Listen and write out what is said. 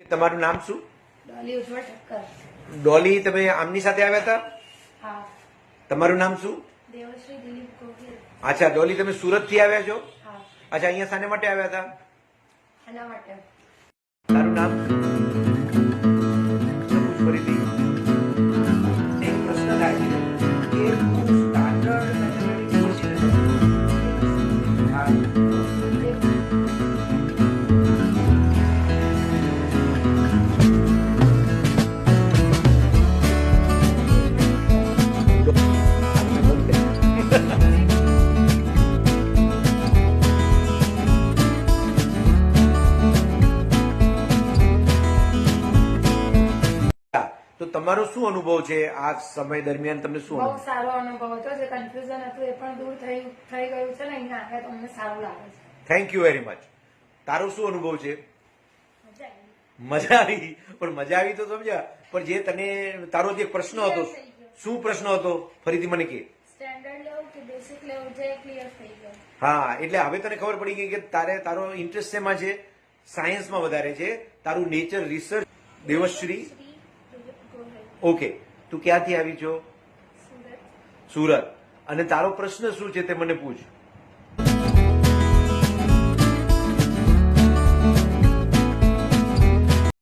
તમારું નામ શું? ડોલી ઉજ્જવળ ઠક્કર. ડોલી, તમે આમની સાથે આવ્યા હતા? હા. તમારું નામ શું? દેવશ્રી દિલીપ ગોહિલ. અચ્છા ડોલી, તમે સુરત થી આવ્યા છો? હા. અચ્છા, અહીંયા શાને માટે આવ્યા હતા? એના માટે. તારું નામ? પૂછ ફરીથી. એક પ્રશ્ન થાય છે કે તું સ્ટાન્ડર્ડ મેથેમેટિક્સ પછી હા તો તમારો શું અનુભવ છે આ સમય દરમિયાન? તમને શું બહુ અનુભવ? સારો અનુભવ હતો. જે કન્ફ્યુઝન હતું એ પણ દૂર થઈ ગયું છે ને. અહીંયા આગળ તો અમને સારું લાગે છે. Thank you very much. તારો શું અનુભવ છે? મજા આવી. મજા આવી. પણ મજા આવી તો સમજ્યા, પણ જે તને તારો જે પ્રશ્ન હતો, શું પ્રશ્ન હતો ફરીથી મને કે. સ્ટેન્ડર્ડ લેવું કે બેસિક લેવું જે ક્લિયર થઈ ગયું. હા, એટલે હવે તને ખબર પડી ગઈ કે તારો ઇન્ટરેસ્ટ શેમાં છે? સાયન્સમાં વધારે છે. તારું નેચર રિસર્ચ. દેવશ્રી, ઓકે. તું ક્યાંથી આવી છો? સુરત. સુરત. અને તારો પ્રશ્ન શું છે તે મને પૂછ.